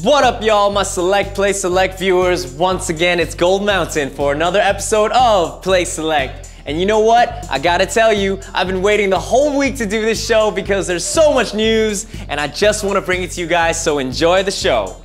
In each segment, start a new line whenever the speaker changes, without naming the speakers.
What up, y'all, my Select Play Select viewers? Once again, it's Gold Mountain for another episode of Play Select. And you know what? I gotta tell you, I've been waiting the whole week to do this show because there's so much news, and I just want to bring it to you guys, so enjoy the show.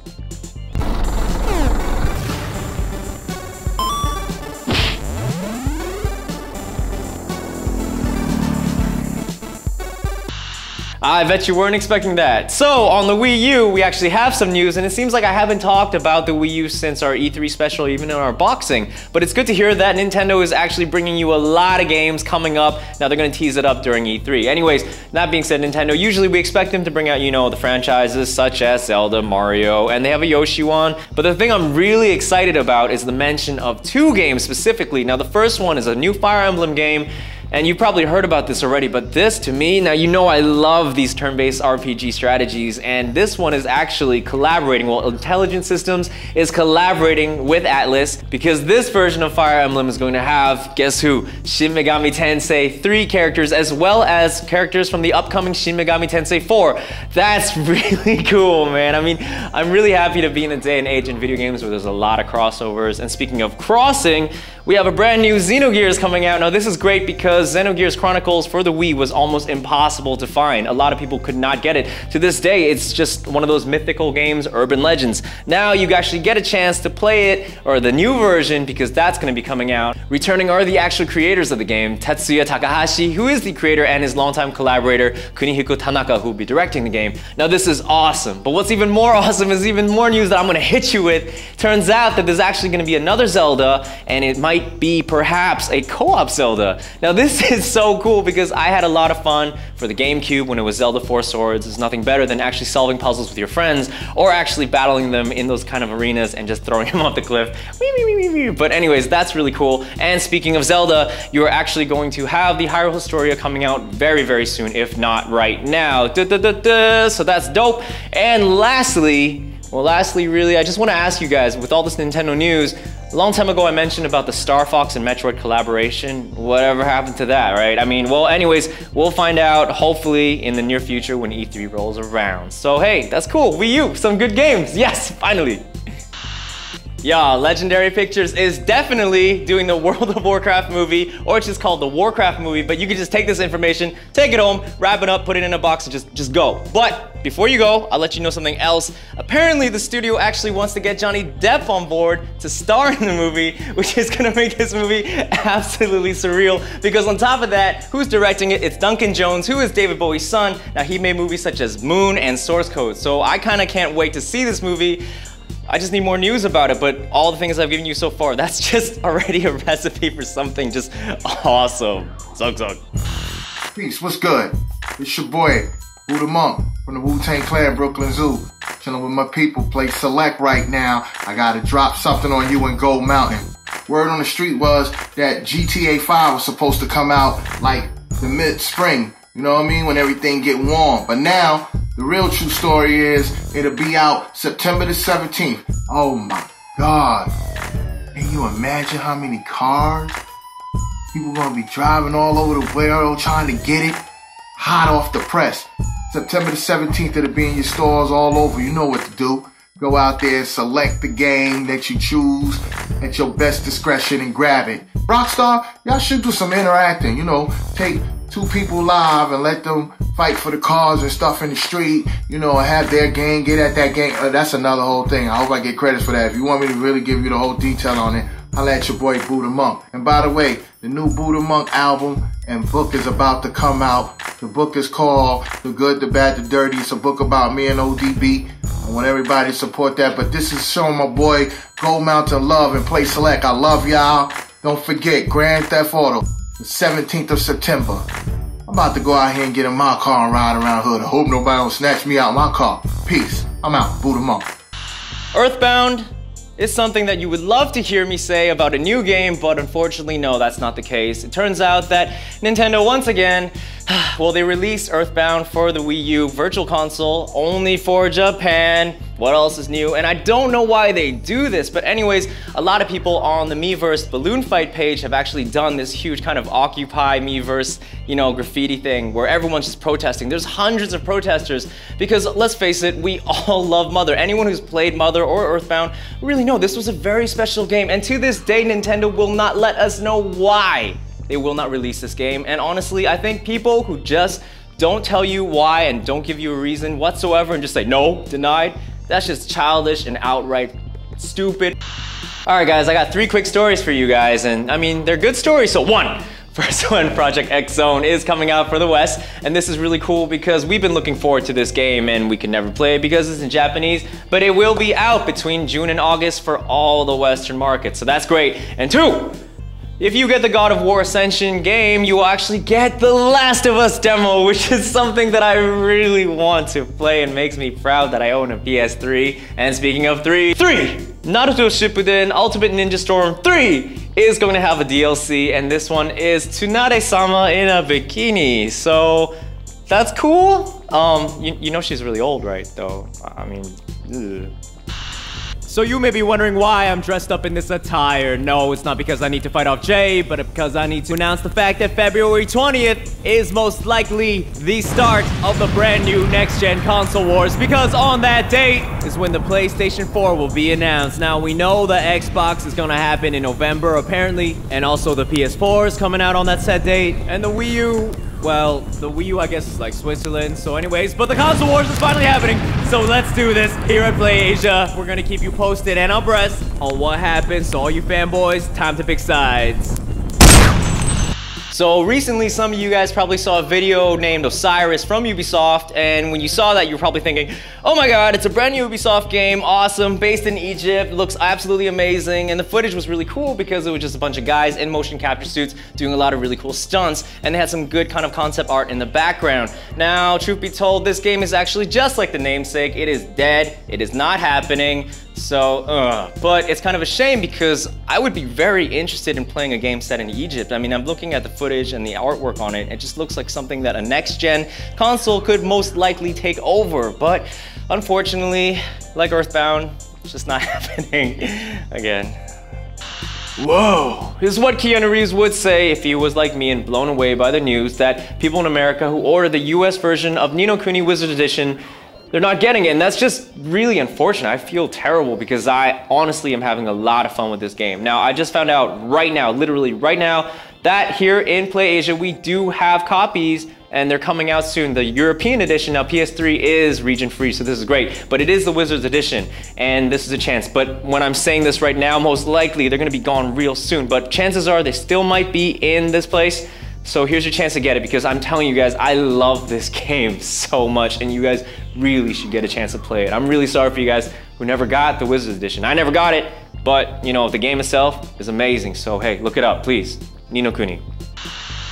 I bet you weren't expecting that. So, on the Wii U, we actually have some news, and it seems like I haven't talked about the Wii U since our E3 special, even in our boxing. But it's good to hear that Nintendo is actually bringing you a lot of games coming up. Now, they're gonna tease it up during E3. Anyways, that being said, Nintendo, usually we expect them to bring out, you know, the franchises such as Zelda, Mario, and they have a Yoshi one. But the thing I'm really excited about is the mention of two games specifically. Now, the first one is a new Fire Emblem game. And you've probably heard about this already, but this to me, now you know I love these turn-based RPG strategies, and this one is actually collaborating, well, Intelligent Systems is collaborating with Atlas, because this version of Fire Emblem is going to have, guess who? Shin Megami Tensei 3 characters, as well as characters from the upcoming Shin Megami Tensei 4. That's really cool, man. I mean, I'm really happy to be in a day and age in video games where there's a lot of crossovers, and speaking of crossing, we have a brand new Xenogears coming out. Now this is great because Xenogears Chronicles for the Wii was almost impossible to find. A lot of people could not get it. To this day, it's just one of those mythical games, urban legends. Now you actually get a chance to play it, or the new version, because that's going to be coming out. Returning are the actual creators of the game, Tetsuya Takahashi, who is the creator, and his longtime collaborator, Kunihiko Tanaka, who will be directing the game. Now this is awesome, but what's even more awesome is even more news that I'm going to hit you with. Turns out that there's actually going to be another Zelda, and it might be perhaps a co-op Zelda. Now this is so cool because I had a lot of fun for the GameCube when it was Zelda Four Swords. There's nothing better than actually solving puzzles with your friends or actually battling them in those kind of arenas and just throwing them off the cliff. But anyways, that's really cool. And speaking of Zelda, you are actually going to have the Hyrule Historia coming out very, very soon, if not right now. So that's dope. And lastly, really, I just want to ask you guys, with all this Nintendo news, a long time ago I mentioned about the Star Fox and Metroid collaboration. Whatever happened to that, right? I mean, well, anyways, we'll find out hopefully in the near future when E3 rolls around. So hey, that's cool. Wii U, some good games. Yes, finally. Yeah, Legendary Pictures is definitely doing the World of Warcraft movie, or it's just called the Warcraft movie, but you can just take this information, take it home, wrap it up, put it in a box, and just go. But before you go, I'll let you know something else. Apparently, the studio actually wants to get Johnny Depp on board to star in the movie, which is gonna make this movie absolutely surreal, because on top of that, who's directing it? It's Duncan Jones, who is David Bowie's son. Now, he made movies such as Moon and Source Code, so I kinda can't wait to see this movie. I just need more news about it, but all the things I've given you so far, that's just already a recipe for something just awesome. Zug.
Peace, what's good? It's your boy, Buddha Monk, from the Wu-Tang Clan, Brooklyn Zoo. Chilling with my people, Play Select right now. I gotta drop something on you in Gold Mountain. Word on the street was that GTA 5 was supposed to come out like the mid-spring, you know what I mean, when everything get warm. But now, the real true story is it'll be out September the 17th. Oh my God. Can you imagine how many cars people gonna be driving all over the world trying to get it? Hot off the press. September the 17th, it'll be in your stores all over. You know what to do. Go out there, select the game that you choose at your best discretion and grab it. Rockstar, y'all should do some interacting, you know, take two people live and let them fight for the cars and stuff in the street, you know, have their game, get at that game. That's another whole thing. I hope I get credits for that. If you want me to really give you the whole detail on it, holla at your boy Buddha Monk. And by the way, the new Buddha Monk album and book is about to come out. The book is called The Good, The Bad, The Dirty. It's a book about me and ODB. I want everybody to support that, but this is showing my boy Gold Mountain love and Play Select. I love y'all. Don't forget, Grand Theft Auto, the 17th of September. I'm about to go out here and get in my car and ride around hood. I hope nobody don't snatch me out of my car. Peace. I'm out. Buddha Monk.
Earthbound is something that you would love to hear me say about a new game, but unfortunately, no, that's not the case. It turns out that Nintendo, once again, Well, they released Earthbound for the Wii U Virtual Console only for Japan. What else is new? And I don't know why they do this, but anyways, a lot of people on the Miiverse Balloon Fight page have actually done this huge kind of Occupy Miiverse, you know, graffiti thing where everyone's just protesting. There's hundreds of protesters because let's face it, we all love Mother. Anyone who's played Mother or Earthbound really know this was a very special game, and to this day, Nintendo will not let us know why they will not release this game. And honestly, I think people who just don't tell you why and don't give you a reason whatsoever and just say no, denied, that's just childish and outright stupid. All right, guys, I got 3 quick stories for you guys, and I mean, they're good stories. So first one, Project X Zone is coming out for the West, and this is really cool because we've been looking forward to this game and we can never play it because it's in Japanese, but it will be out between June and August for all the Western markets, so that's great. And 2, if you get the God of War Ascension game, you will actually get the Last of Us demo, which is something that I really want to play and makes me proud that I own a PS3. And speaking of 3, Naruto Shippuden Ultimate Ninja Storm 3 is going to have a DLC, and this one is Tsunade-sama in a bikini. So that's cool. You know she's really old, right? Though, I mean, ugh. So you may be wondering why I'm dressed up in this attire. No, it's not because I need to fight off Jay, but because I need to announce the fact that February 20th is most likely the start of the brand new next-gen console wars, because on that date is when the PlayStation 4 will be announced. Now, we know the Xbox is gonna happen in November, apparently, and also the PS4 is coming out on that set date, and the Wii U, well, the Wii U, I guess, is like Switzerland, so anyways, but the console wars is finally happening, so let's do this here at PlayAsia. We're gonna keep you posted and abreast on what happens, so all you fanboys, time to pick sides. So recently, some of you guys probably saw a video named Osiris from Ubisoft, and when you saw that, you're probably thinking, oh my god, it's a brand new Ubisoft game, awesome, based in Egypt, looks absolutely amazing, and the footage was really cool because it was just a bunch of guys in motion capture suits doing a lot of really cool stunts, and they had some good kind of concept art in the background. Now, truth be told, this game is actually just like the namesake. It is dead, it is not happening. So, but it's kind of a shame because I would be very interested in playing a game set in Egypt. I mean, I'm looking at the footage and the artwork on it. It just looks like something that a next-gen console could most likely take over. But unfortunately, like Earthbound, it's just not happening again. Whoa, this is what Keanu Reeves would say if he was like me and blown away by the news that people in America who ordered the US version of Ni no Kuni Wizard Edition, they're not getting it, and that's just really unfortunate. I feel terrible because I honestly am having a lot of fun with this game. Now, I just found out right now, literally right now, that here in PlayAsia, we do have copies, and they're coming out soon. The European edition, now PS3 is region free, so this is great, but it is the Wizards edition, and this is a chance. But when I'm saying this right now, most likely they're gonna be gone real soon, but chances are they still might be in this place. So here's your chance to get it, because I'm telling you guys, I love this game so much, and you guys really should get a chance to play it. I'm really sorry for you guys who never got the Wizards edition. I never got it, but you know, the game itself is amazing. So hey, look it up, please. Ni no Kuni.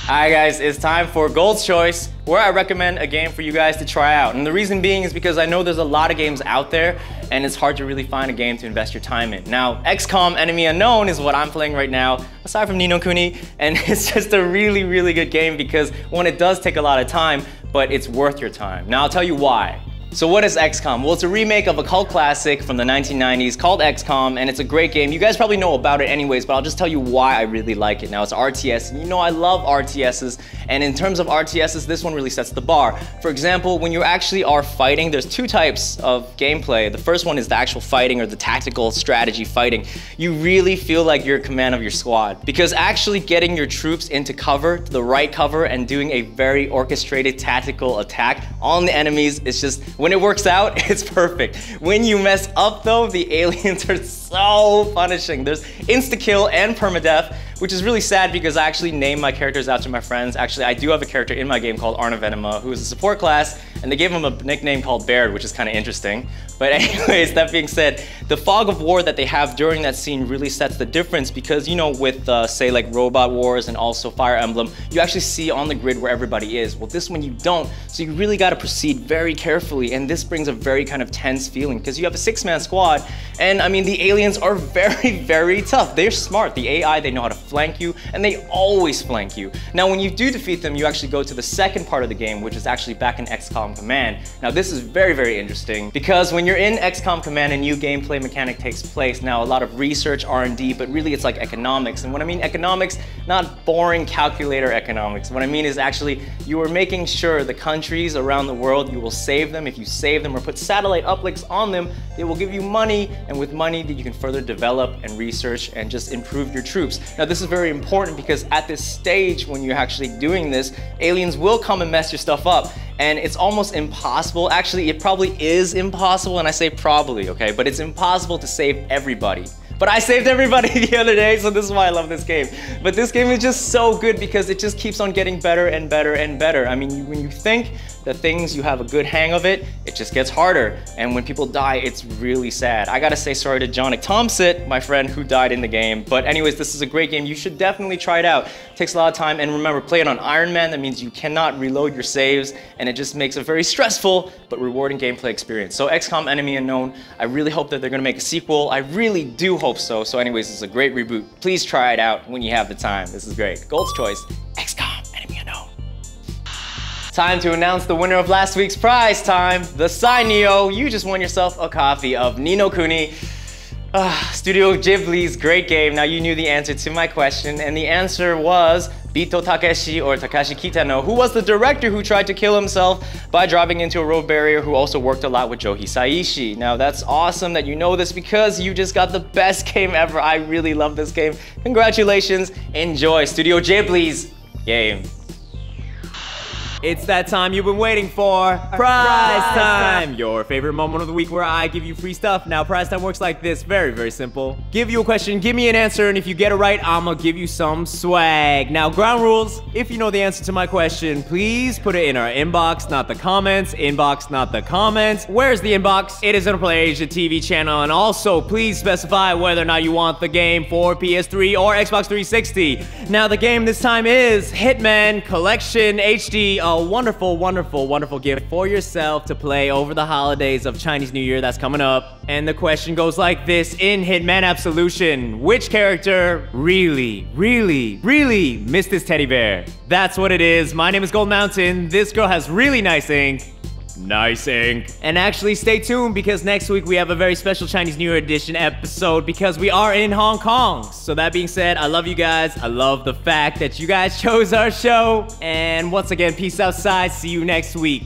Alright guys, it's time for Gold's Choice, where I recommend a game for you guys to try out. And the reason being is because I know there's a lot of games out there, and it's hard to really find a game to invest your time in. Now, XCOM Enemy Unknown is what I'm playing right now, aside from Ni no Kuni, and it's just a really, really good game because, one, it does take a lot of time, but it's worth your time. Now, I'll tell you why. So what is XCOM? Well, it's a remake of a cult classic from the 1990s called XCOM, and it's a great game. You guys probably know about it anyways, but I'll just tell you why I really like it. Now, it's RTS, and you know I love RTSs, and in terms of RTSs, this one really sets the bar. For example, when you actually are fighting, there's 2 types of gameplay. The first one is the actual fighting, or the tactical strategy fighting. You really feel like you're in command of your squad, because actually getting your troops into cover, the right cover, and doing a very orchestrated tactical attack on the enemies is just, when it works out, it's perfect. When you mess up though, the aliens are so punishing. There's insta-kill and permadeath, which is really sad because I actually named my characters out to my friends. Actually, I do have a character in my game called Arne Venema, who is a support class, and and they gave him a nickname called Baird, which is kind of interesting. But anyways, that being said, the fog of war that they have during that scene really sets the difference because, you know, with say like Robot Wars and also Fire Emblem, you actually see on the grid where everybody is. Well, this one you don't, so you really got to proceed very carefully, and this brings a very kind of tense feeling because you have a 6-man squad, and I mean, the aliens are very, very tough. They're smart. The AI, they know how to flank you, and they always flank you. Now, when you do defeat them, you actually go to the second part of the game, which is actually back in XCOM Command. Now, this is very, very interesting because when you're in XCOM Command, a new gameplay mechanic takes place. Now, a lot of research, R&D, but really it's like economics. And when I mean economics, not boring calculator economics. What I mean is actually you are making sure the countries around the world, you will save them. If you save them or put satellite uplinks on them, they will give you money, and with money that you can further develop and research and just improve your troops. Now, this is very important because at this stage when you're actually doing this, aliens will come and mess your stuff up. And it's almost impossible, actually it probably is impossible, and I say probably, okay, but it's impossible to save everybody. But I saved everybody the other day, so this is why I love this game. But this game is just so good because it just keeps on getting better and better and better. I mean, when you think that things, you have a good hang of it, it just gets harder. And when people die, it's really sad. I gotta say sorry to Jonik Thompson, my friend who died in the game. But anyways, this is a great game. You should definitely try it out. It takes a lot of time, and remember, play it on Iron Man. That means you cannot reload your saves, and it just makes a very stressful but rewarding gameplay experience. So XCOM Enemy Unknown, I really hope that they're gonna make a sequel. I really do hope so. So anyways, it's a great reboot. Please try it out when you have the time. This is great. Gold's choice, XCOM Enemy Unknown. Time to announce the winner of last week's prize time. The Neo. You just won yourself a copy of Ni no Kuni. Studio Ghibli's great game. Now, you knew the answer to my question, and the answer was Bito Takeshi, or Takashi Kitano, who was the director who tried to kill himself by driving into a road barrier, who also worked a lot with Joe Hisaishi. Now, that's awesome that you know this because you just got the best game ever. I really love this game. Congratulations. Enjoy Studio Ghibli's game.
It's that time you've been waiting for. Prize time! Your favorite moment of the week where I give you free stuff. Now, prize time works like this. Very, very simple. Give you a question, give me an answer, and if you get it right, I'm gonna give you some swag. Now, ground rules. If you know the answer to my question, please put it in our inbox, not the comments. Inbox, not the comments. Where's the inbox? It is on Play Asia TV channel, and also, please specify whether or not you want the game for PS3 or Xbox 360. Now, the game this time is Hitman Collection HD. A wonderful, wonderful, wonderful gift for yourself to play over the holidays of Chinese New Year that's coming up. And the question goes like this: in Hitman Absolution, which character really, really, really missed his teddy bear? That's what it is. My name is Gold Mountain. This girl has really nice ink. Nice ink. And actually stay tuned because next week we have a very special Chinese New Year edition episode because we are in Hong Kong. So that being said, I love you guys. I love the fact that you guys chose our show. And once again, peace outside. See you next week.